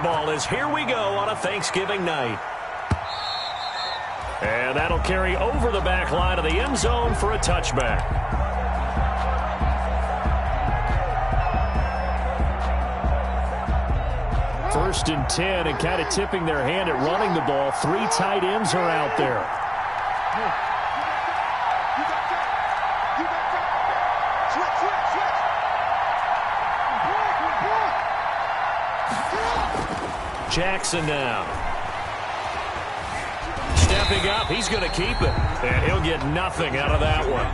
football as here we go on a Thanksgiving night. And that'll carry over the back line of the end zone for a touchback. First and 10, and kind of tipping their hand at running the ball. 3 tight ends are out there. Jackson now. Stepping up, he's going to keep it. And he'll get nothing out of that one.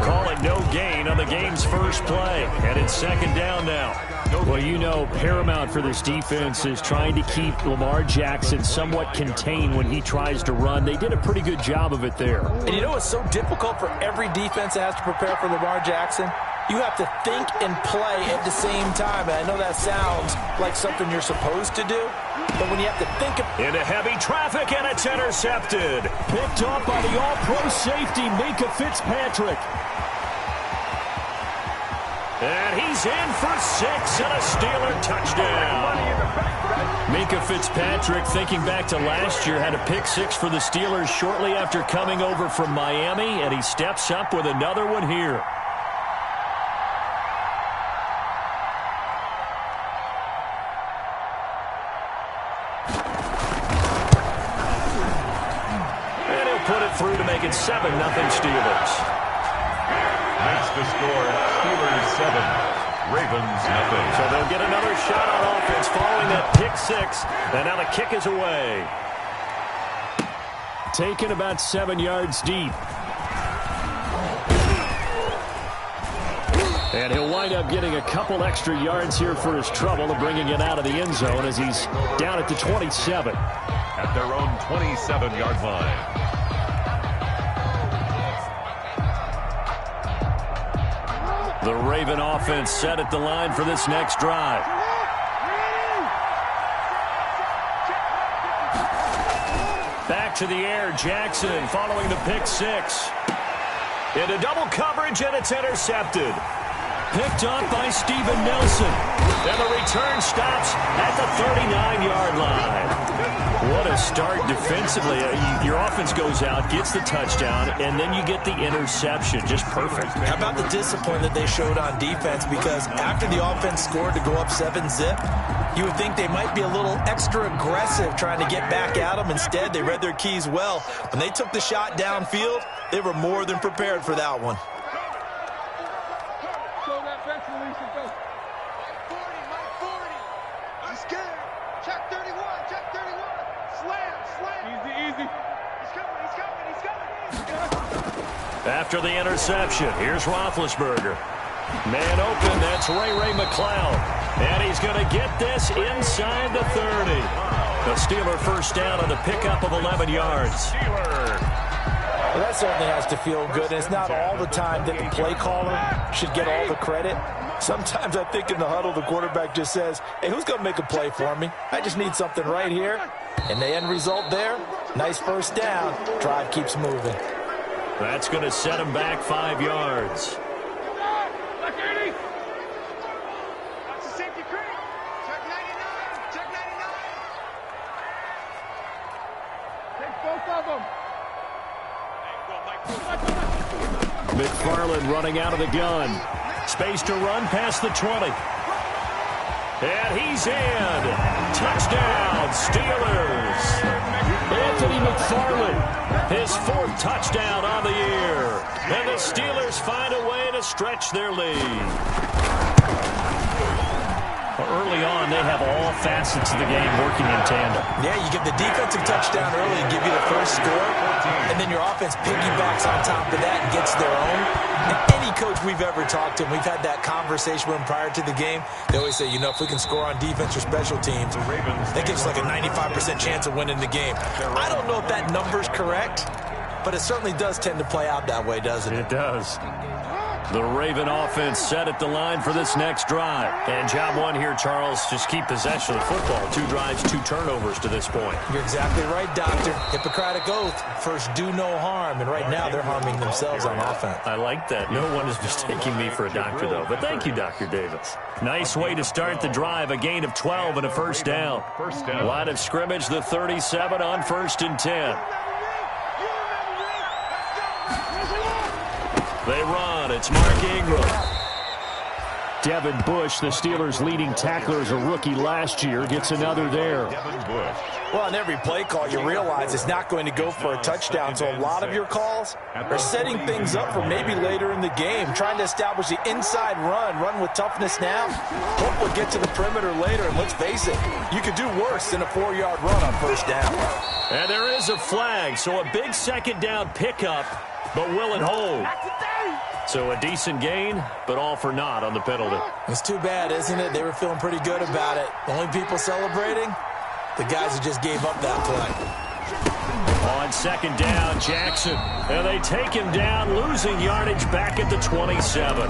Call it no gain on the game's first play. And it's second down now. Well, you know, paramount for this defense is trying to keep Lamar Jackson somewhat contained when he tries to run. They did a pretty good job of it there. And you know it's so difficult for every defense that has to prepare for Lamar Jackson? You have to think and play at the same time. And I know that sounds like something you're supposed to do, but when you have to think of... Into heavy traffic, and it's intercepted. Picked up by the all-pro safety, Minkah Fitzpatrick. And he's in for 6 and a Steeler touchdown. Minkah Fitzpatrick, thinking back to last year, had a pick 6 for the Steelers shortly after coming over from Miami, and he steps up with another one here. And he'll put it through to make it 7-0 Steelers. Makes the score Steelers 7, Ravens nothing. So they'll get another shot on offense following that pick 6. And now the kick is away. Taken about 7 yards deep. And he'll wind up getting a couple extra yards here for his trouble of bringing it out of the end zone as he's down at the 27. At their own 27-yard line. The Raven offense set at the line for this next drive. Back to the air, Jackson following the pick 6. Into double coverage, and it's intercepted. Picked up by Steven Nelson. And the return stops at the 39-yard line. What a start defensively. Your offense goes out, gets the touchdown, and then you get the interception. Just perfect. How about the discipline that they showed on defense? Because after the offense scored to go up 7-zip, you would think they might be a little extra aggressive trying to get back at them. Instead, they read their keys well. When they took the shot downfield, they were more than prepared for that one. After the interception, here's Roethlisberger. Man open, that's Ray McCloud. And he's going to get this inside the 30. The Steeler first down on the pickup of 11 yards. Well, that certainly has to feel good. And it's not all the time that the play caller should get all the credit. Sometimes I think in the huddle, the quarterback just says, hey, who's going to make a play for me? I just need something right here. And the end result there, nice first down. Drive keeps moving. That's going to set him back 5 yards. McFarland running out of the gun. Space to run past the 20. And he's in. Touchdown, Steelers. Anthony McFarland, his 4th touchdown on the year. And the Steelers find a way to stretch their lead. Early on, they have all facets of the game working in tandem. Yeah, you get the defensive touchdown early and give you the first score, and then your offense piggybacks on top of that and gets their own. And any coach we've ever talked to, and we've had that conversation with them prior to the game, they always say, you know, if we can score on defense or special teams, that gives us like a 95% chance of winning the game. I don't know if that number's correct, but it certainly does tend to play out that way, doesn't it? It does. The Raven offense set at the line for this next drive. And job one here, Charles, just keep possession of the football. 2 drives, 2 turnovers to this point. You're exactly right, Doctor. Hippocratic oath. First, do no harm. And right now, they're harming themselves on offense. I like that. No one is mistaking me for a doctor, though. But thank you, Dr. Davis. Nice way to start the drive. A gain of 12 and a first down. Line of scrimmage, the 37 on 1st and 10. They run. It's Mark Ingram. Devin Bush, the Steelers' leading tackler as a rookie last year, gets another there. Well, on every play call, you realize it's not going to go for a touchdown. So a lot of your calls are setting things up for maybe later in the game, trying to establish the inside run with toughness now. Hope we'll get to the perimeter later, and let's face it, you could do worse than a 4-yard run on first down. And there is a flag, so a big second down pickup, but will it hold? So a decent gain, but all for naught on the penalty. It's too bad, isn't it? They were feeling pretty good about it. The only people celebrating, the guys who just gave up that play. On second down, Jackson. And they take him down, losing yardage back at the 27.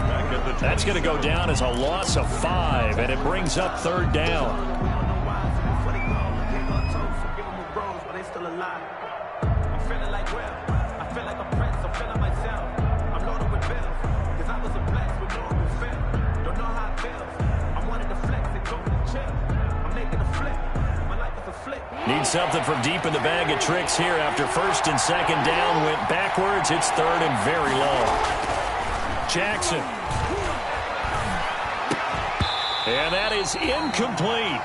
That's going to go down as a loss of 5, and it brings up 3rd down. Need something from deep in the bag of tricks here after 1st and 2nd down. Went backwards. It's 3rd and very long. Jackson. And that is incomplete.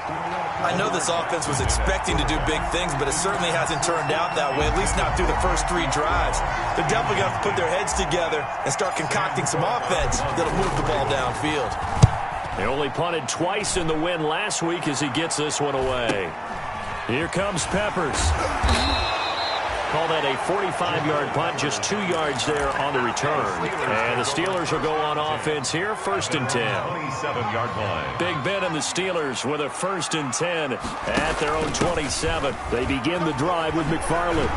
I know this offense was expecting to do big things, but it certainly hasn't turned out that way, at least not through the first 3 drives. They're definitely going to have to put their heads together and start concocting some offense that'll move the ball downfield. They only punted twice in the win last week as he gets this one away. Here comes Peppers. Call that a 45-yard punt, just 2 yards there on the return. And the Steelers will go on offense here, 1st and 10. 27-yard line. Big Ben and the Steelers with a 1st and 10 at their own 27. They begin the drive with McFarland.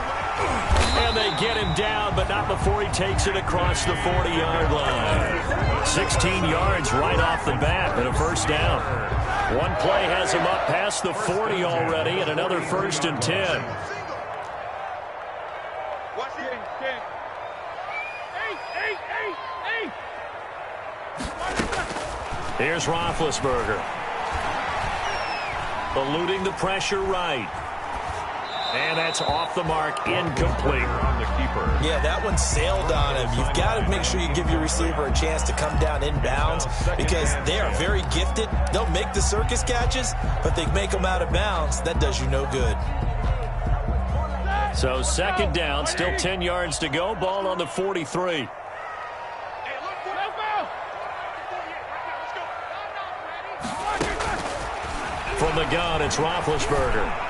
And they get him down, but not before he takes it across the 40-yard line. 16 yards right off the bat and a first down. One play has him up past the 40 already, and another 1st and 10. Here's Roethlisberger. Eluding the pressure right. And that's off the mark, incomplete. On the keeper. Yeah, that one sailed on him. You've got to make sure you give your receiver a chance to come down inbounds because they are very gifted. They'll make the circus catches, but they make them out of bounds. That does you no good. So 2nd down, still 10 yards to go. Ball on the 43. From the gun, it's Roethlisberger.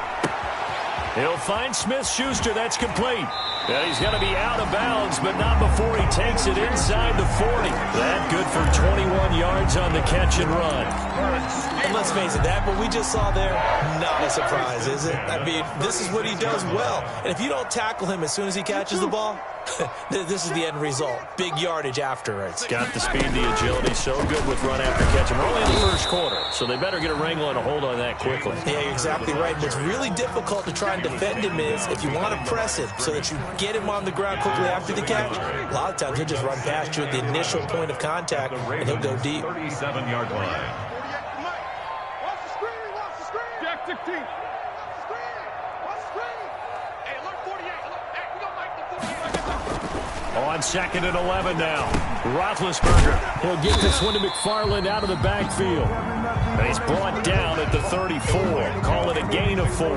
He'll find Smith-Schuster. That's complete. And he's going to be out of bounds, but not before he takes it inside the 40. That good for 21 yards on the catch and run. And let's face it, that what we just saw there, not a surprise, is it? I mean, this is what he does well. And if you don't tackle him as soon as he catches the ball, this is the end result. Big yardage afterwards. Got the speed, the agility, so good with run after catch. And we're only in the first quarter, so they better get a wrangle and a hold on that quickly. Yeah, you're exactly right. What's really difficult to try and defend him is if you want to press him so that you get him on the ground quickly after the catch, a lot of times he'll just run past you at the initial point of contact, and he'll go deep. 37-yard line. On 2nd and 11 now. Roethlisberger. He'll get this one to McFarland out of the backfield. And he's brought down at the 34. Call it a gain of 4.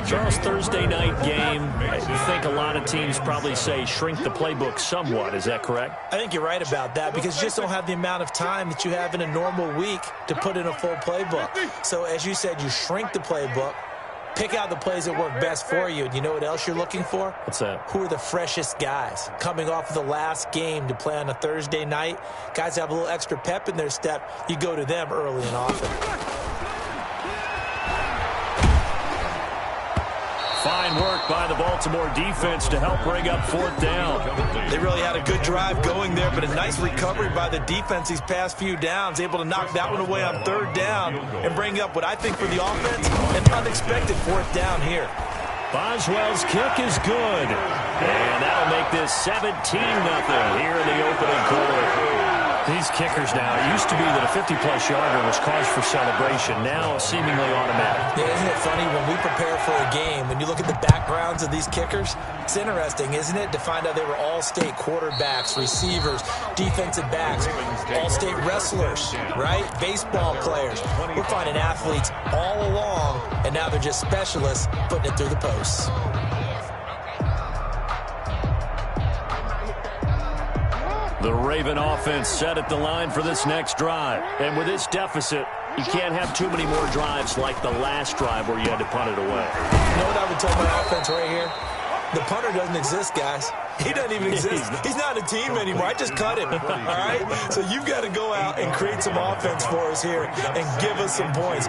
Charles, Thursday night game, I think a lot of teams probably say shrink the playbook somewhat. Is that correct? I think you're right about that because you just don't have the amount of time that you have in a normal week to put in a full playbook. So as you said, you shrink the playbook, pick out the plays that work best for you. And you know what else you're looking for? What's that? Who are the freshest guys coming off of the last game to play on a Thursday night? Guys have a little extra pep in their step. You go to them early and often. Fine work by the Baltimore defense to help bring up fourth down. They really had a good drive going there, but a nice recovery by the defense these past few downs, able to knock that one away on third down and bring up what I think for the offense, an unexpected fourth down here. Boswell's kick is good. And that'll make this 17-0 here in the opening quarter. These kickers now, it used to be that a 50-plus yarder was cause for celebration. Now seemingly automatic. Yeah, isn't it funny when we prepare for a game, when you look at the backgrounds of these kickers, it's interesting, isn't it, to find out they were all-state quarterbacks, receivers, defensive backs, all-state wrestlers, right? Baseball players. We're finding athletes all along, and now they're just specialists putting it through the posts. The Raven offense set at the line for this next drive. And with this deficit, you can't have too many more drives like the last drive where you had to punt it away. You know what I would tell my offense right here? The punter doesn't exist, guys. He doesn't even exist. He's not a team anymore. I just cut him, all right? So you've got to go out and create some offense for us here and give us some points.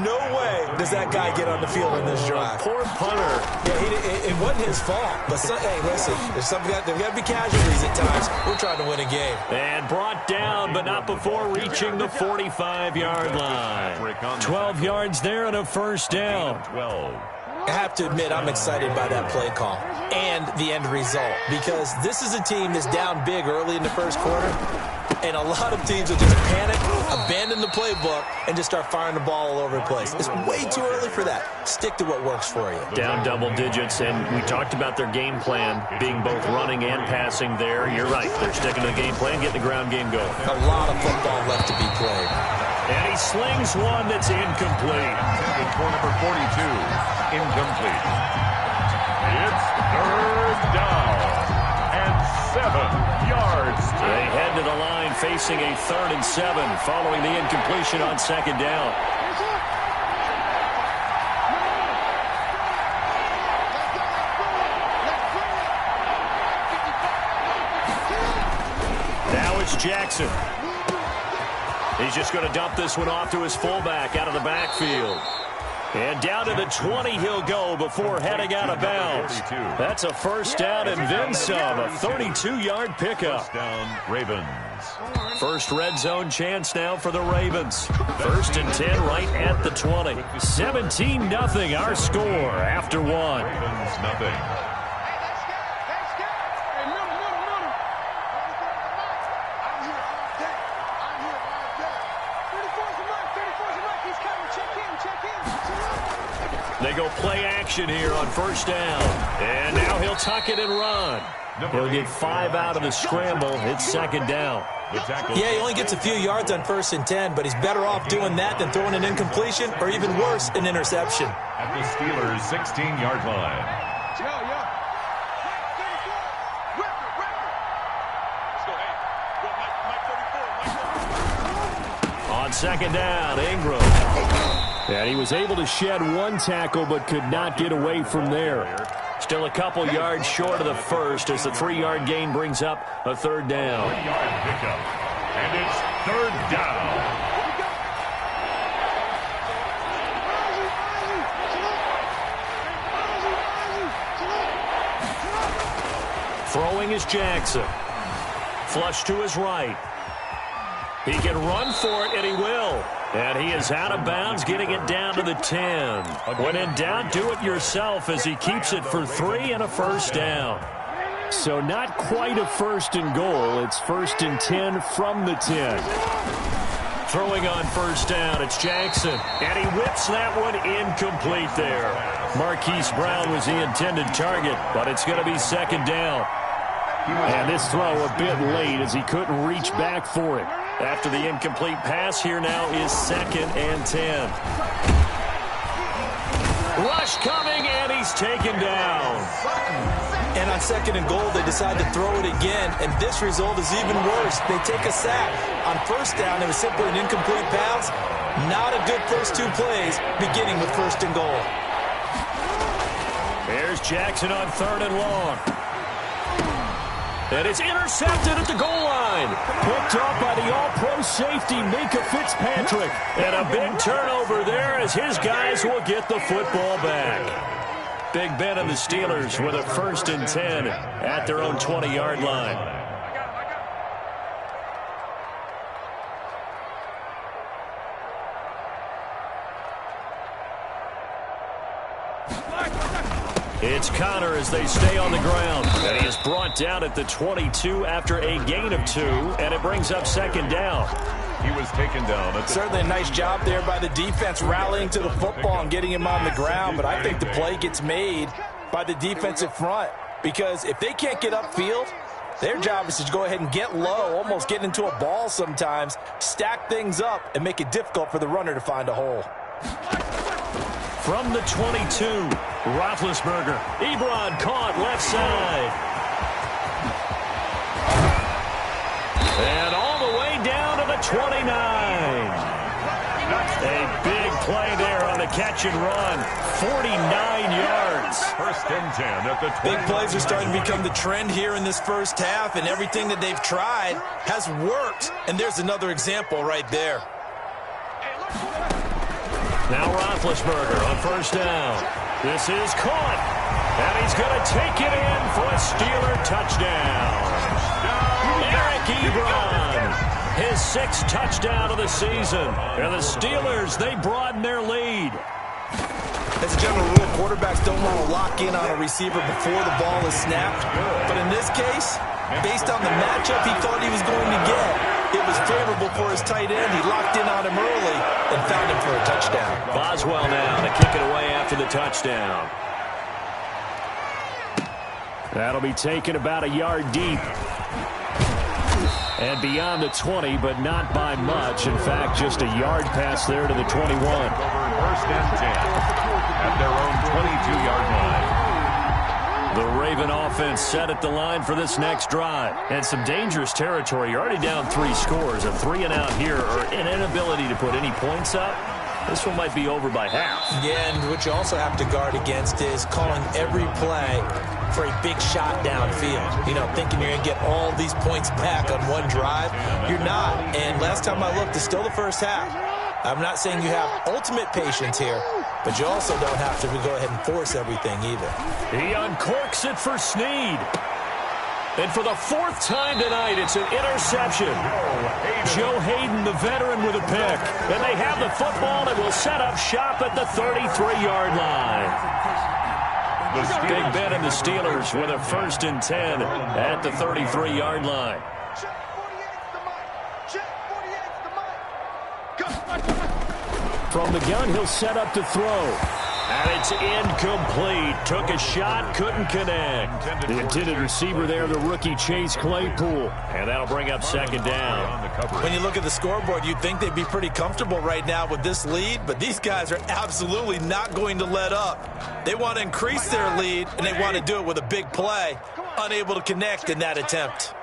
No way does that guy get on the field in this drive. Poor punter. Yeah, it wasn't his fault. But, hey, listen, there's got to be casualties at times. We're trying to win a game. And brought down, but not before reaching the 45-yard line. 12 yards there and a first down. 12. I have to admit, I'm excited by that play call and the end result, because this is a team that's down big early in the first quarter, and a lot of teams will just panic, abandon the playbook, and just start firing the ball all over the place. It's way too early for that. Stick to what works for you. Down double digits, and we talked about their game plan being both running and passing there. You're right. They're sticking to the game plan, getting the ground game going. A lot of football left to be played. And he slings one that's incomplete. For number 42. Incomplete. It's third down and 7 yards. They head to the line facing a 3rd and 7 following the incompletion on second down. Now it's Jackson. He's just going to dump this one off to his fullback out of the backfield. And down to the 20 he'll go before heading out of bounds. That's a first down and then some, a 32-yard pickup. First down, Ravens. First red zone chance now for the Ravens. 1st and 10 right at the 20. 17-0 our score after one. Ravens nothing. They go play action here on first down. And now he'll tuck it and run. He'll get 5 out of the scramble. It's second down. Yeah, he only gets a few yards on 1st and 10, but he's better off doing that than throwing an incompletion or even worse, an interception. At the Steelers' 16-yard line. On second down, Ingram. And he was able to shed one tackle but could not get away from there. Still a couple yards short of the first as the 3-yard gain brings up a third down. 3-yard pickup. And it's third down. Throwing is Jackson. Flush to his right. He can run for it, and he will. And he is out of bounds, getting it down to the 10. When in doubt, do it yourself as he keeps it for 3 and a first down. So not quite a 1st and goal. It's 1st and 10 from the 10. Throwing on first down, it's Jackson. And he whips that one incomplete there. Marquise Brown was the intended target, but it's going to be second down. And this throw a bit late as he couldn't reach back for it. After the incomplete pass, here now is 2nd and 10. Rush coming, and he's taken down. And on 2nd and goal, they decide to throw it again, and this result is even worse. They take a sack. On first down, it was simply an incomplete pass. Not a good first 2 plays, beginning with 1st and goal. There's Jackson on 3rd and long. And it's intercepted at the goal line. Picked up by the all-pro safety, Minkah Fitzpatrick. And a big turnover there as his guys will get the football back. Big Ben and the Steelers with a 1st and 10 at their own 20-yard line. It's Connor as they stay on the ground. And he is brought down at the 22 after a gain of 2, and it brings up 2nd down. He was taken down. Certainly a nice job there by the defense rallying to the football and getting him on the ground, but I think the play gets made by the defensive front because if they can't get upfield, their job is to go ahead and get low, almost get into a ball sometimes, stack things up, and make it difficult for the runner to find a hole. From the 22, Roethlisberger. Ebron caught left side. And all the way down to the 29. A big play there on the catch and run. 49 yards. 1st and 10 at the 20. Big plays are starting to become the trend here in this first half, and everything that they've tried has worked. And there's another example right there. Now Roethlisberger on 1st down. This is caught. And he's going to take it in for a Steeler touchdown. Eric Ebron, his 6th touchdown of the season. And the Steelers, they broaden their lead. As a general rule, quarterbacks don't want to lock in on a receiver before the ball is snapped. But in this case, based on the matchup he thought he was going to get, it was favorable for his tight end. He locked in on him early and found him for a touchdown. Boswell now to kick it away after the touchdown. That'll be taken about a yard deep. And beyond the 20, but not by much. In fact, just a yard pass there to the 21. 1st and 10 at their own 22-yard line. The Raven offense set at the line for this next drive. And some dangerous territory. You're already down 3 scores. A 3-and-out here or an inability to put any points up. This one might be over by half. Yeah, and what you also have to guard against is calling every play for a big shot downfield. You know, thinking you're going to get all these points back on one drive. You're not. And last time I looked, it's still the first half. I'm not saying you have ultimate patience here, but you also don't have to go ahead and force everything either. He uncorks it for Snead. And for the 4th time tonight, it's an interception. Joe Hayden, the veteran, with a pick. And they have the football and will set up shop at the 33-yard line. Big Ben and the Steelers with a 1st and 10 at the 33-yard line. From the gun, he'll set up to throw. And it's incomplete. Took a shot, couldn't connect. The intended receiver there, the rookie Chase Claypool. And that'll bring up 2nd down. When you look at the scoreboard, you'd think they'd be pretty comfortable right now with this lead, but these guys are absolutely not going to let up. They want to increase their lead, and they want to do it with a big play. Unable to connect in that attempt.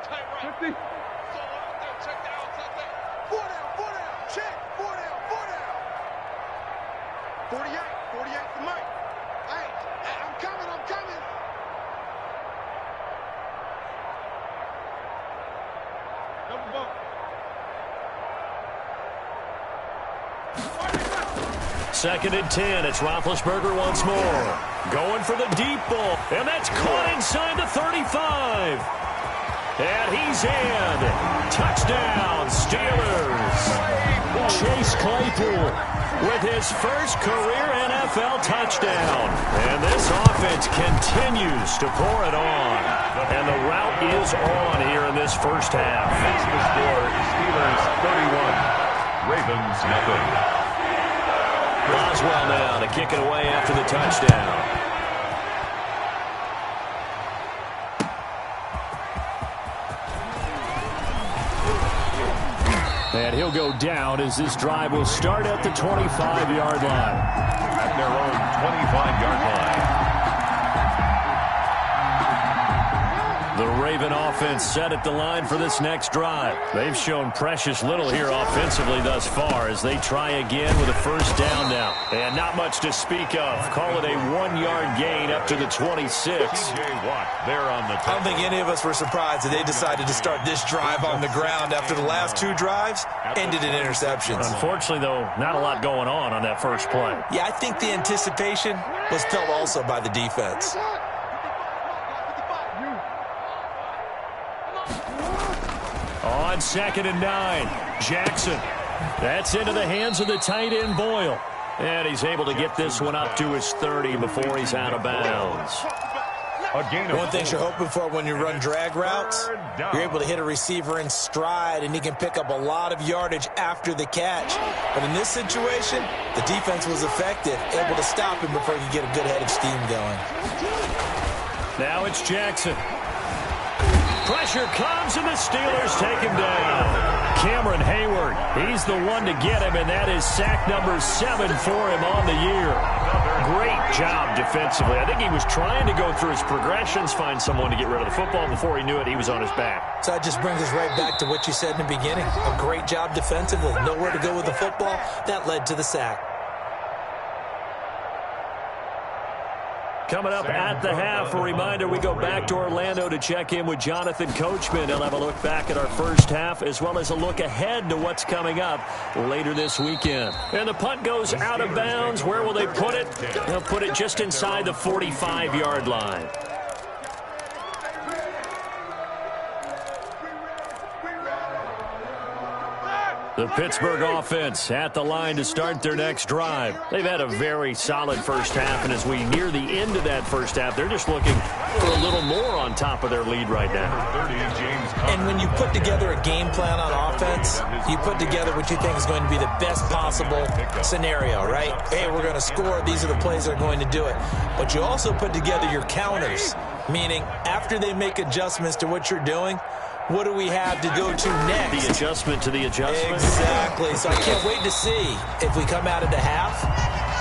Second and 10. It's Roethlisberger once more. Going for the deep ball. And that's caught inside the 35. And he's in. Touchdown, Steelers. Chase Claypool with his first career NFL touchdown. And this offense continues to pour it on. And the route is on here in this first half. That's the score. Steelers 31. Ravens nothing. Boswell now to kick it away after the touchdown. And he'll go down as this drive will start at the 25-yard line. At their own 25-yard line. The Raven offense set at the line for this next drive. They've shown precious little here offensively thus far as they try again with a first down now. And not much to speak of. Call it a 1-yard gain up to the 26. I don't think any of us were surprised that they decided to start this drive on the ground after the last 2 drives ended in interceptions. Unfortunately, though, not a lot going on that first play. Yeah, I think the anticipation was felt also by the defense. On 2nd and 9, Jackson. That's into the hands of the tight end, Boyle. And he's able to get this one up to his 30 before he's out of bounds. One thing you're hoping for when you run drag routes, you're able to hit a receiver in stride, and he can pick up a lot of yardage after the catch. But in this situation, the defense was effective, able to stop him before he could get a good head of steam going. Now it's Jackson. Pressure comes, and the Steelers take him down. Cameron Hayward, he's the one to get him, and that is sack number 7 for him on the year. Great job defensively. I think he was trying to go through his progressions, find someone to get rid of the football. Before he knew it, he was on his back. So that just brings us right back to what you said in the beginning. A great job defensively. Nowhere to go with the football. That led to the sack. Coming up at the half, a reminder, we go back to Orlando to check in with Jonathan Coachman. He'll have a look back at our first half as well as a look ahead to what's coming up later this weekend. And the punt goes out of bounds. Where will they put it? They'll put it just inside the 45-yard line. The Pittsburgh offense at the line to start their next drive. They've had a very solid first half, and as we near the end of that first half, they're just looking for a little more on top of their lead right now. And when you put together a game plan on offense, you put together what you think is going to be the best possible scenario, right? Hey, we're going to score. These are the plays that are going to do it. But you also put together your counters, meaning after they make adjustments to what you're doing, what do we have to go to next? The adjustment to the adjustment. Exactly. So I can't wait to see if we come out of the half,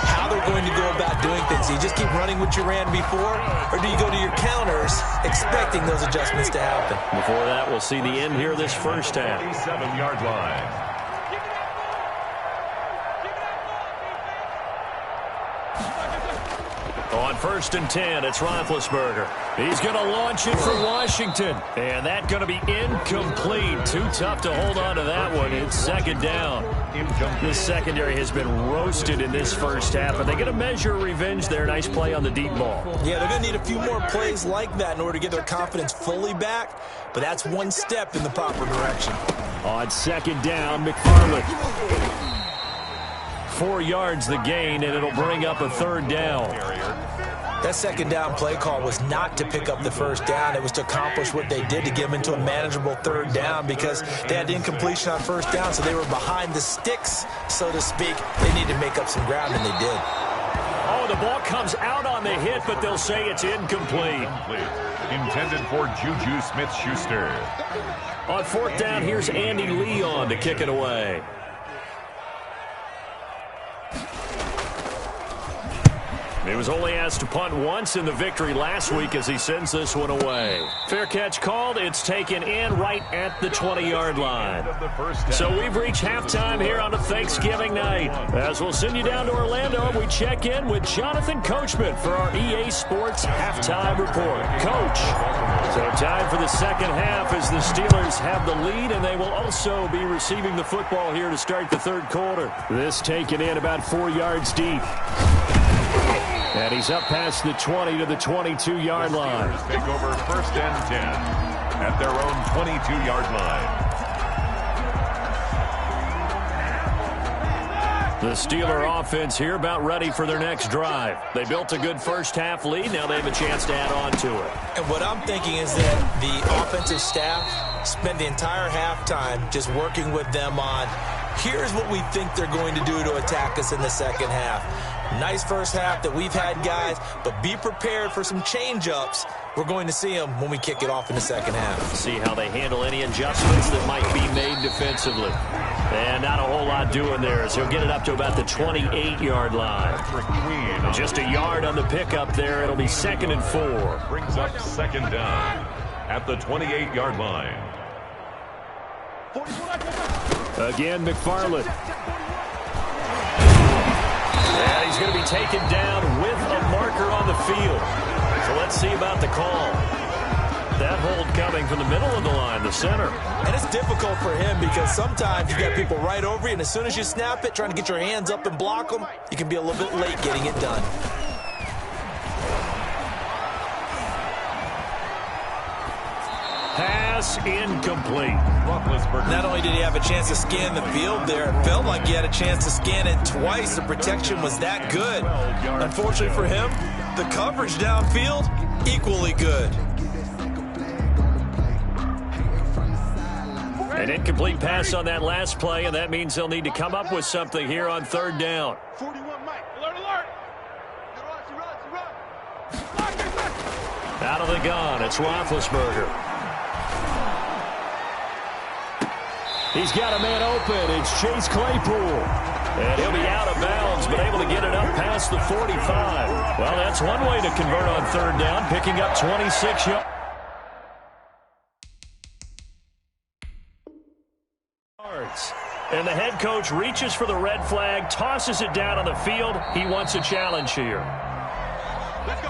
how they're going to go about doing things. Do you just keep running what you ran before, or do you go to your counters expecting those adjustments to happen? Before that, we'll see the end here this first half. 7-yard line. On 1st and 10, it's Roethlisberger. He's going to launch it for Washington. And that's going to be incomplete. Too tough to hold on to that one. It's 2nd down. This secondary has been roasted in this first half. Are they going to measure revenge there? Nice play on the deep ball. Yeah, they're going to need a few more plays like that in order to get their confidence fully back. But that's one step in the proper direction. On 2nd down, McFarland. 4 yards the gain, and it'll bring up a 3rd down. That 2nd down play call was not to pick up the first down. It was to accomplish what they did, to get them into a manageable 3rd down, because they had incompletion on 1st down, so they were behind the sticks, so to speak. They needed to make up some ground, and they did. Oh, the ball comes out on the hit, but they'll say it's incomplete. Intended for Juju Smith-Schuster. On 4th down, here's Andy Leon to kick it away. He was only asked to punt once in the victory last week as he sends this one away. Fair catch called. It's taken in right at the 20-yard line. So we've reached halftime here on a Thanksgiving night. As we'll send you down to Orlando, we check in with Jonathan Coachman for our EA Sports Halftime Report. Coach, so time for the second half as the Steelers have the lead, and they will also be receiving the football here to start the 3rd quarter. This taken in about 4 yards deep. And he's up past the 20 to the 22-yard line. Take over 1st and 10 at their own 22-yard line. The Steeler offense here about ready for their next drive. They built a good first half lead. Now they have a chance to add on to it. And what I'm thinking is that the offensive staff spent the entire halftime just working with them on, here's what we think they're going to do to attack us in the second half. Nice first half that we've had, guys, but be prepared for some change-ups. We're going to see them when we kick it off in the second half. See how they handle any adjustments that might be made defensively. And not a whole lot doing there as he'll get it up to about the 28-yard line. Just a yard on the pickup there. It'll be 2nd and 4. Brings up 2nd down at the 28-yard line. Again, McFarland. And he's going to be taken down with a marker on the field. So let's see about the call. That hold coming from the middle of the line, the center. And it's difficult for him because sometimes you got people right over you, and as soon as you snap it, trying to get your hands up and block them, you can be a little bit late getting it done. Pass incomplete. Not only did he have a chance to scan the field there, it felt like he had a chance to scan it twice. The protection was that good. Unfortunately for him, the coverage downfield, equally good. An incomplete pass on that last play, and that means they'll need to come up with something here on third down. 41, Mike. Alert, alert. Out of the gun, it's Roethlisberger. He's got a man open. It's Chase Claypool. And he'll be out of bounds, but able to get it up past the 45. Well, that's one way to convert on third down, picking up 26 yards. And the head coach reaches for the red flag, tosses it down on the field. He wants a challenge here. Let's go.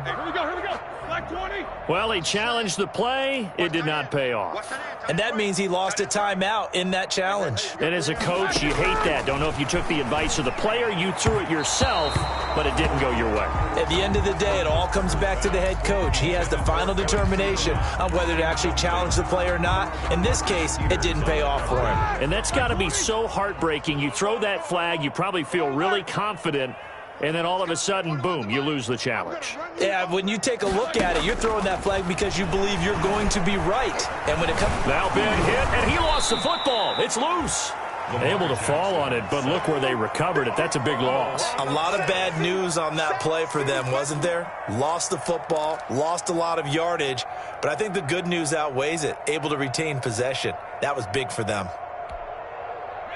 Hey, here we go, here we go. Black 20. Well, he challenged the play. It did not pay off. And that means he lost a timeout in that challenge. And as a coach, you hate that. Don't know if you took the advice of the player. You threw it yourself, but it didn't go your way. At the end of the day, it all comes back to the head coach. He has the final determination on whether to actually challenge the play or not. In this case, it didn't pay off for him. And that's got to be so heartbreaking. You throw that flag, you probably feel really confident, and then all of a sudden, boom, you lose the challenge. Yeah, when you take a look at it, you're throwing that flag because you believe you're going to be right. And when it comes... Now big hit, and he lost the football. It's loose. Able to fall on it, but look where they recovered it. That's a big loss. A lot of bad news on that play for them, wasn't there? Lost the football, lost a lot of yardage, but I think the good news outweighs it. Able to retain possession. That was big for them.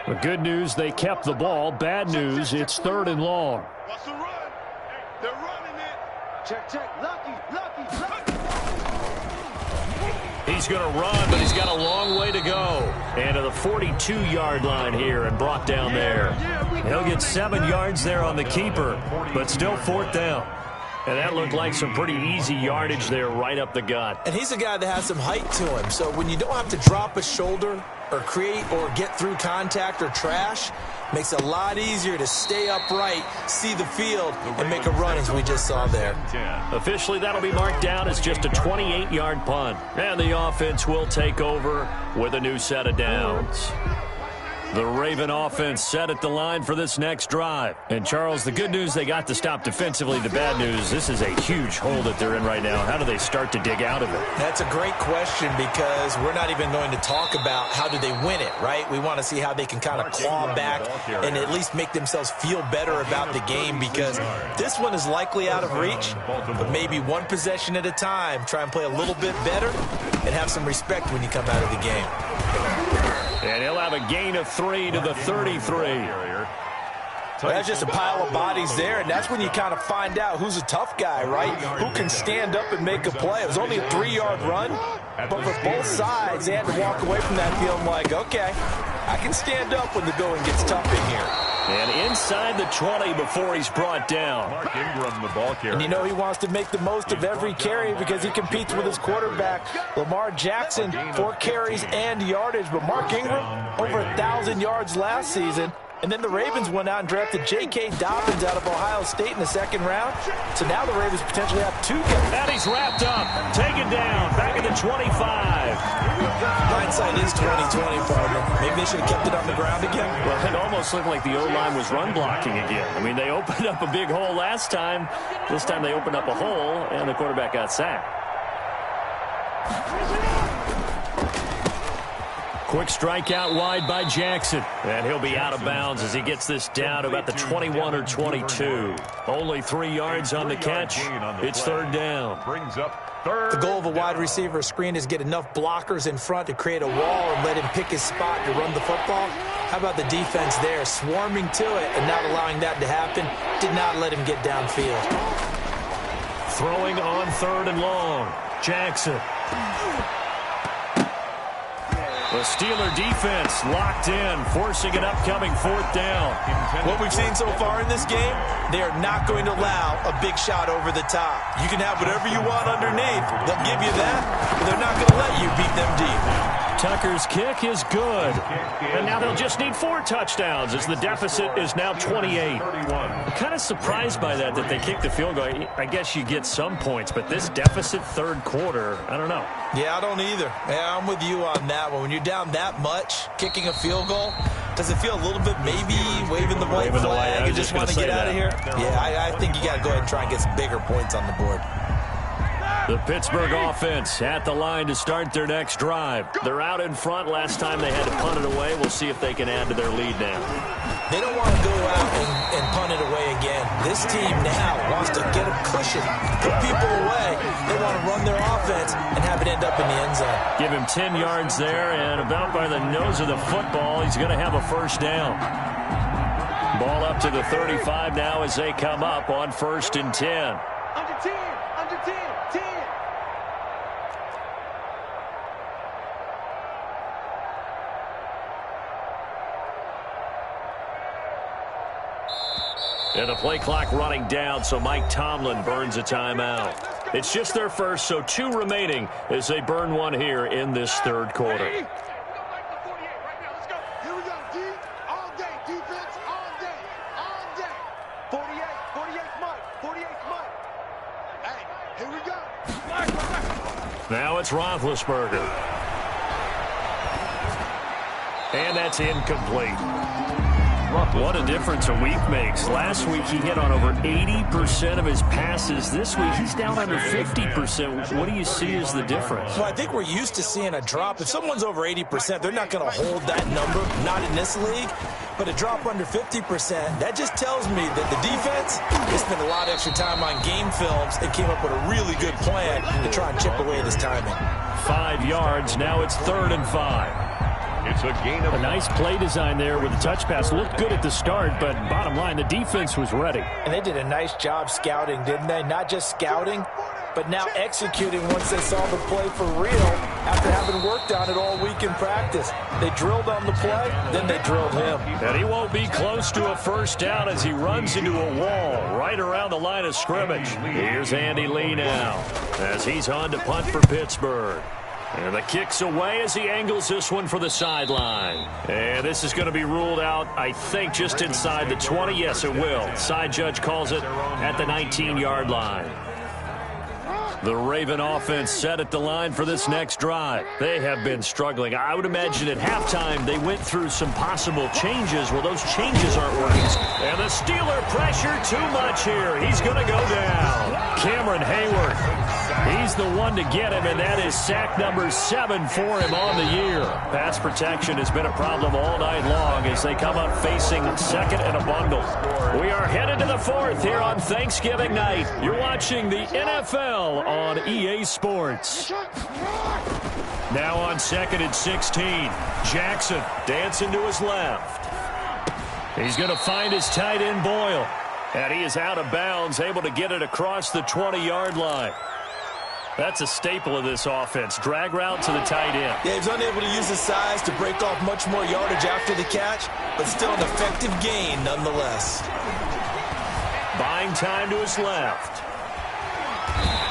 The good news, they kept the ball. Bad news, it's third and long. What's the run? Hey, they're running it. Check. Lucky. He's going to run, but he's got a long way to go. And to the 42-yard line here and brought down there. He'll get 7 yards there on the keeper, but still fourth down. And that looked like some pretty easy yardage there right up the gut. And he's a guy that has some height to him, so when you don't have to drop a shoulder or create or get through contact or trash, makes it a lot easier to stay upright, see the field, and make a run as we just saw there. Officially, that'll be marked down as just a 28-yard punt. And the offense will take over with a new set of downs. The Raven offense set at the line for this next drive. And, Charles, the good news, they got to stop defensively. The bad news, this is a huge hole that they're in right now. How do they start to dig out of it? That's a great question because we're not even going to talk about how do they win it, right? We want to see how they can kind of claw back and at least make themselves feel better about the game because this one is likely out of reach, but maybe one possession at a time, try and play a little bit better and have some respect when you come out of the game. And he'll have a gain of 3 to the 33. Well, that's just a pile of bodies there, and that's when you kind of find out who's a tough guy, right? Who can stand up and make a play. It was only a 3-yard run, but for both sides, they had to walk away from that feeling like, okay, I can stand up when the going gets tough in here. And inside the 20 before he's brought down. Mark Ingram, the ball carrier. And you know he wants to make the most of every carry because he competes with his quarterback, Lamar Jackson, 4 carries and yardage. But Mark Ingram, over 1,000 yards last season. And then the Ravens went out and drafted J.K. Dobbins out of Ohio State in the second round. So now the Ravens potentially have 2 guys. And he's wrapped up, taken down, back at the 25. Hindsight is 20/20, partner. Maybe they should have kept it on the ground again. Well, it almost looked like the O-line was run blocking again. I mean, they opened up a big hole last time. This time they opened up a hole, and the quarterback got sacked. Quick strike out wide by Jackson. And he'll be out of bounds as he gets this down to about the 21 or 22. Only 3 yards on the catch. It's third down. Brings up third. The goal of a wide receiver screen is get enough blockers in front to create a wall and let him pick his spot to run the football. How about the defense there, swarming to it and not allowing that to happen? Did not let him get downfield. Throwing on third and long. Jackson. The Steeler defense locked in, forcing an upcoming fourth down. What we've seen so far in this game, they are not going to allow a big shot over the top. You can have whatever you want underneath. They'll give you that, but they're not going to let you beat them deep. Tucker's kick is good. And now they'll just need 4 touchdowns as the deficit is now 28. I'm kind of surprised by that they kicked the field goal. I guess you get some points, but this deficit third quarter, I don't know. Yeah, I don't either. Yeah, I'm with you on that one. When you're down that much, kicking a field goal, does it feel a little bit maybe waving the white flag and just want to get out of here? Yeah, I think you got to go ahead and try and get some bigger points on the board. The Pittsburgh offense at the line to start their next drive. They're out in front. Last time they had to punt it away. We'll see if they can add to their lead now. They don't want to go out and punt it away again. This team now wants to get a cushion, put people away. They want to run their offense and have it end up in the end zone. Give him 10 yards there, and about by the nose of the football, he's going to have a first down. Ball up to the 35 now as they come up on 1st and 10. Under 10, under 10, 10. And the play clock running down, so Mike Tomlin burns a timeout. It's just their first, so 2 remaining as they burn one here in this third quarter. Here we go, D. All day, defense, all day, all day. 48, 48's Mike, 48's Mike. Hey, here we go. Now it's Roethlisberger. And that's incomplete. What a difference a week makes. Last week he hit on over 80% of his passes. This week he's down under 50%. What do you see as the difference? Well, I think we're used to seeing a drop. If someone's over 80%, they're not going to hold that number, not in this league. But a drop under 50%, that just tells me that the defense, they spent a lot of extra time on game films and came up with a really good plan to try and chip away this timing. 5 yards. Now it's 3rd and 5. It's a gain of a nice play design there with the touch pass. Looked good at the start, but bottom line, the defense was ready. And they did a nice job scouting, didn't they? Not just scouting, but now executing once they saw the play for real after having worked on it all week in practice. They drilled on the play, then they drilled him. And he won't be close to a first down as he runs into a wall right around the line of scrimmage. Here's Andy Lee now as he's on to punt for Pittsburgh. And the kick's away as he angles this one for the sideline. And this is going to be ruled out, I think, just inside the 20. Yes, it will. Side judge calls it at the 19-yard line. The Raven offense set at the line for this next drive. They have been struggling. I would imagine at halftime they went through some possible changes. Well, those changes aren't working. And the Steeler pressure too much here. He's going to go down. Cameron Hayward. He's the one to get him, and that is sack number 7 for him on the year. Pass protection has been a problem all night long as they come up facing 2nd and a bundle. We are headed to the 4th here on Thanksgiving night. You're watching the NFL on EA Sports. Now on 2nd and 16. Jackson dancing to his left. He's going to find his tight end Boyle. And he is out of bounds, able to get it across the 20-yard line. That's a staple of this offense. Drag route to the tight end. Yeah, he's unable to use his size to break off much more yardage after the catch, but still an effective gain nonetheless. Buying time to his left.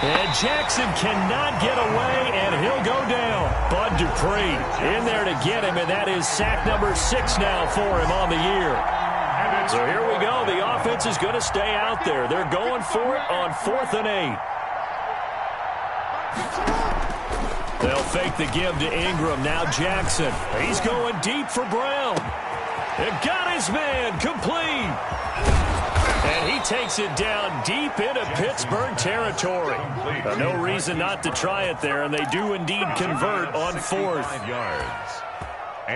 And Jackson cannot get away, and he'll go down. Bud Dupree in there to get him, and that is sack number 6 now for him on the year. So here we go. The offense is going to stay out there. They're going for it on 4th and 8. They'll fake the give to Ingram. Now Jackson. He's going deep for Brown. And got his man complete. And he takes it down deep into Pittsburgh territory. No reason not to try it there, and they do indeed convert on 4th.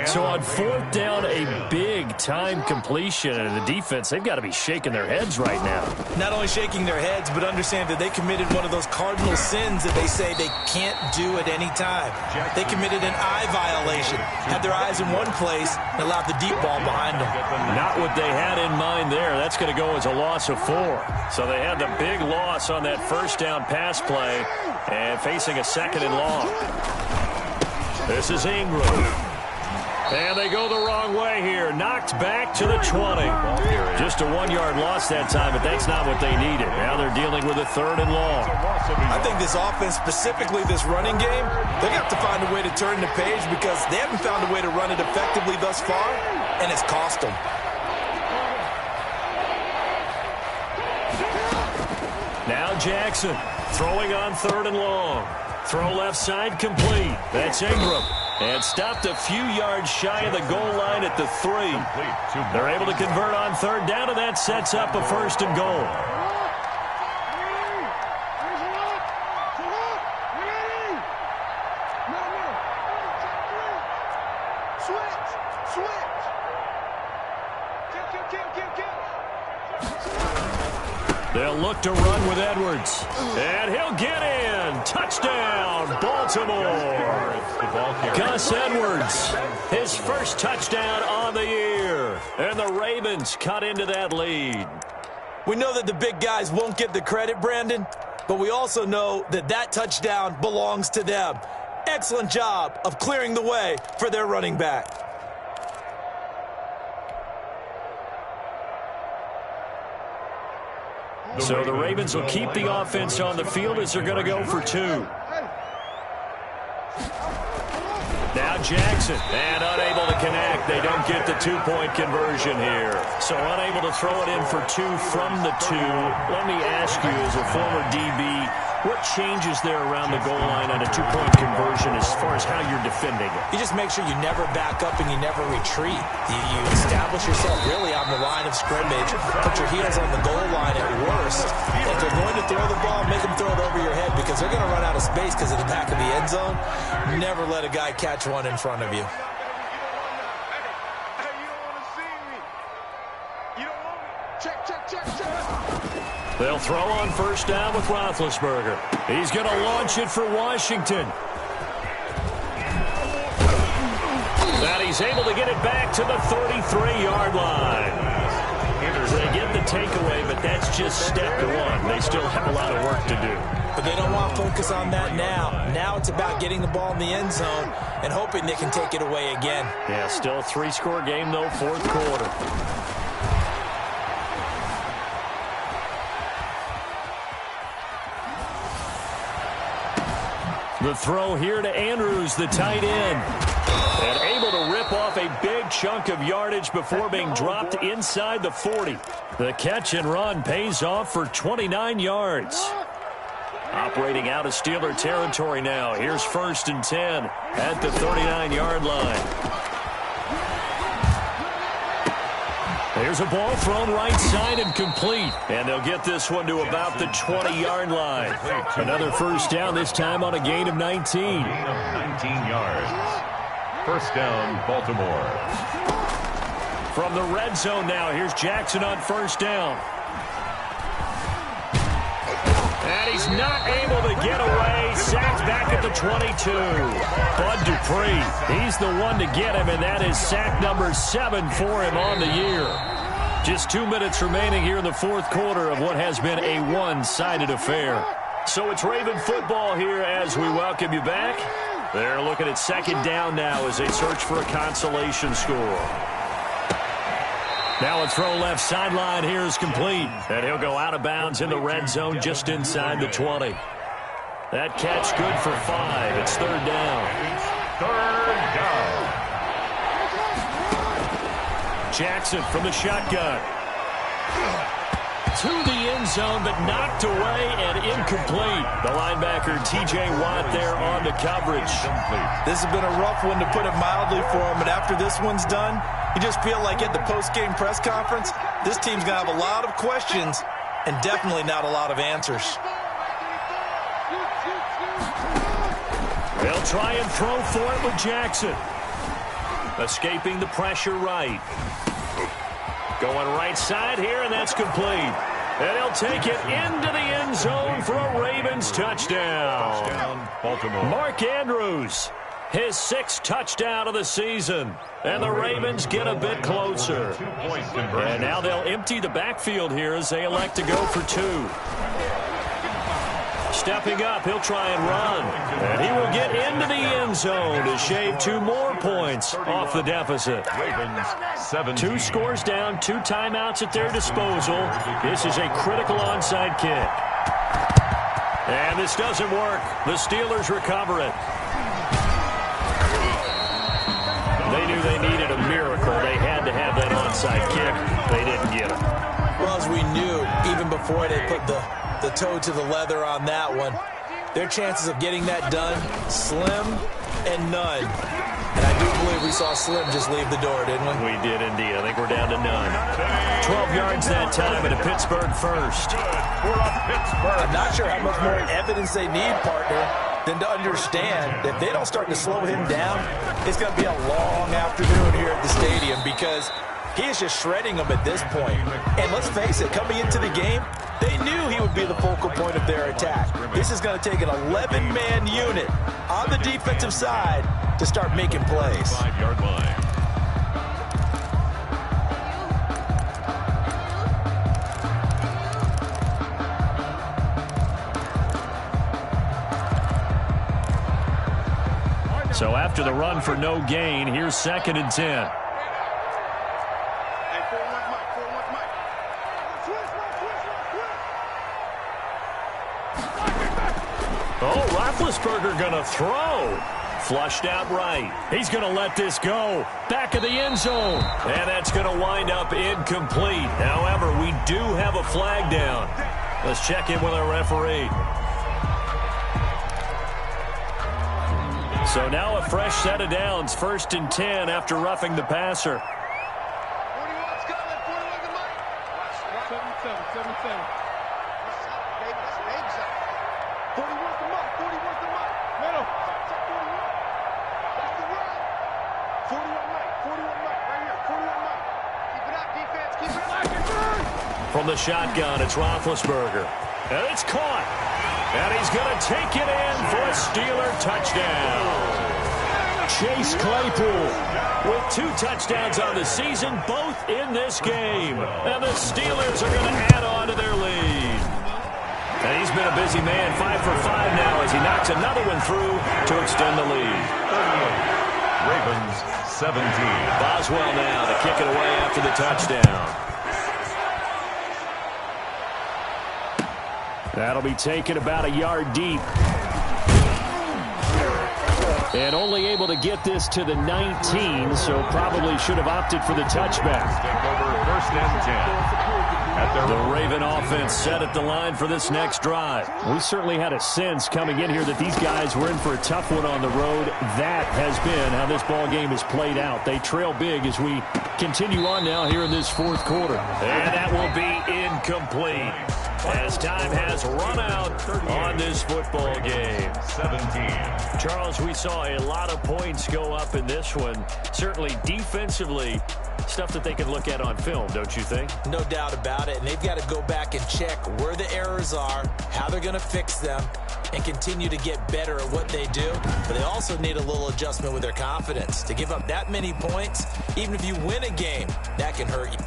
So on fourth down, a big-time completion, and the defense, they've got to be shaking their heads right now. Not only shaking their heads, but understand that they committed one of those cardinal sins that they say they can't do at any time. They committed an eye violation, had their eyes in one place, and allowed the deep ball behind them. Not what they had in mind there. That's going to go as a loss of 4. So they had the big loss on that first down pass play and facing a second and long. This is Ingram. And they go the wrong way here. Knocked back to the 20. Just a 1-yard loss that time, but that's not what they needed. Now they're dealing with a third and long. I think this offense, specifically this running game, they're going to have to find a way to turn the page because they haven't found a way to run it effectively thus far, and it's cost them. Now Jackson throwing on third and long. Throw left side complete. That's Ingram. And stopped a few yards shy of the goal line at the 3. They're able to convert on third down, and that sets up a first and goal. They'll look to run with Edwards. And he'll get in. Touchdown, Baltimore. Gus Edwards, his first touchdown on the year. And the Ravens cut into that lead. We know that the big guys won't get the credit, Brandon, but we also know that that touchdown belongs to them. Excellent job of clearing the way for their running back. So the Ravens will keep the offense on the field as they're going to go for 2. Now Jackson, and unable to connect. They don't get the 2-point conversion here. So unable to throw it in for 2 from the 2. Let me ask you, as a former DB, what changes there around the goal line on a 2-point conversion as far as how you're defending it? You just make sure you never back up and you never retreat. You establish yourself really on the line of scrimmage, put your heels on the goal line at worst. If they're going to throw the ball, make them throw it over your head because they're going to run out of space because of the back of the end zone. Never let a guy catch one in front of you. They'll throw on first down with Roethlisberger. He's going to launch it for Washington. That he's able to get it back to the 33-yard line. They get the takeaway, but that's just step 1. They still have a lot of work to do. But they don't want to focus on that now. Now it's about getting the ball in the end zone and hoping they can take it away again. Yeah, still a 3-score game, though, fourth quarter. The throw here to Andrews, the tight end. And able to rip off a big chunk of yardage before being dropped inside the 40. The catch and run pays off for 29 yards. Operating out of Steeler territory now. Here's 1st and 10 at the 39-yard line. There's a ball thrown right side and complete. And they'll get this one to about the 20-yard line. Another first down, this time on a gain of 19. Gain of 19 yards. First down, Baltimore. From the red zone now, here's Jackson on first down. And he's not able to get away. Sacked back at the 22. Bud Dupree, he's the one to get him, and that is sack number 7 for him on the year. Just 2 minutes remaining here in the fourth quarter of what has been a one-sided affair. So it's Raven football here as we welcome you back. They're looking at second down now as they search for a consolation score. Now a throw left sideline here is complete. And he'll go out of bounds in the red zone just inside the 20. That catch good for 5. It's third down. Third down. Jackson from the shotgun. To the end zone, but knocked away and incomplete. The linebacker, T.J. Watt, there on the coverage. This has been a rough one, to put it mildly, for him. But after this one's done, you just feel like at the post-game press conference, this team's going to have a lot of questions and definitely not a lot of answers. They'll try and throw for it with Jackson. Escaping the pressure right. Going right side here, and that's complete. And he'll take it into the end zone for a Ravens touchdown. Touchdown, Baltimore. Mark Andrews, his 6th touchdown of the season. And the Ravens get a bit closer. 2 point conversion. And now they'll empty the backfield here as they elect to go for 2. Stepping up, he'll try and run. And he will get into the end zone to shave 2 more points off the deficit. Ravens 17. 2 scores down, 2 timeouts at their disposal. This is a critical onside kick. And this doesn't work. The Steelers recover it. They knew they needed a miracle. They had to have that onside kick. They didn't get it. Well, as we knew, even before they put the toe to the leather on that one, their chances of getting that done, slim and none. And I do believe we saw Slim just leave the door, didn't we? We did indeed. I think we're down to none. 12 yards that time and a Pittsburgh first. I'm not sure how much more evidence they need, partner, than to understand that if they don't start to slow him down, it's going to be a long afternoon here at the stadium because he is just shredding them at this point. And let's face it, coming into the game, they knew he would be the focal point of their attack. This is going to take an 11-man unit on the defensive side to start making plays. 5-yard line. So after the run for no gain, here's 2nd and 10. Oh, Roethlisberger going to throw. Flushed out right. He's going to let this go. Back of the end zone. And that's going to wind up incomplete. However, we do have a flag down. Let's check in with our referee. So now a fresh set of downs. 1st and 10 after roughing the passer. 41 Scotland, 41 to Mike. 7-7. 41 to Mike, 41 to Mike. Middle. Check 41. That's the run. 41 Mike, 41 Mike. Right here, 41 Mike. Keep it up, defense. Keep it up. From the shotgun, it's Roethlisberger. And it's caught. And he's going to take it in for a Steeler touchdown. Chase Claypool with 2 touchdowns on the season, both in this game. And the Steelers are going to add on to their lead. And he's been a busy man, 5 for 5 now as he knocks another one through to extend the lead. 38. Ravens 17. Boswell now to kick it away after the touchdown. That'll be taken about a yard deep. And only able to get this to the 19, so probably should have opted for the touchback. Take over 1st and 10. The Raven offense set at the line for this next drive. We certainly had a sense coming in here that these guys were in for a tough one on the road. That has been how this ball game has played out. They trail big as we continue on now here in this 4th quarter. And that will be incomplete as time has run out on this football game. 17. Charles, we saw a lot of points go up in this one. Certainly defensively, stuff that they can look at on film, don't you think? No doubt about it. And they've got to go back and check where the errors are, how they're going to fix them, and continue to get better at what they do. But they also need a little adjustment with their confidence. To give up that many points, even if you win a game, that can hurt you.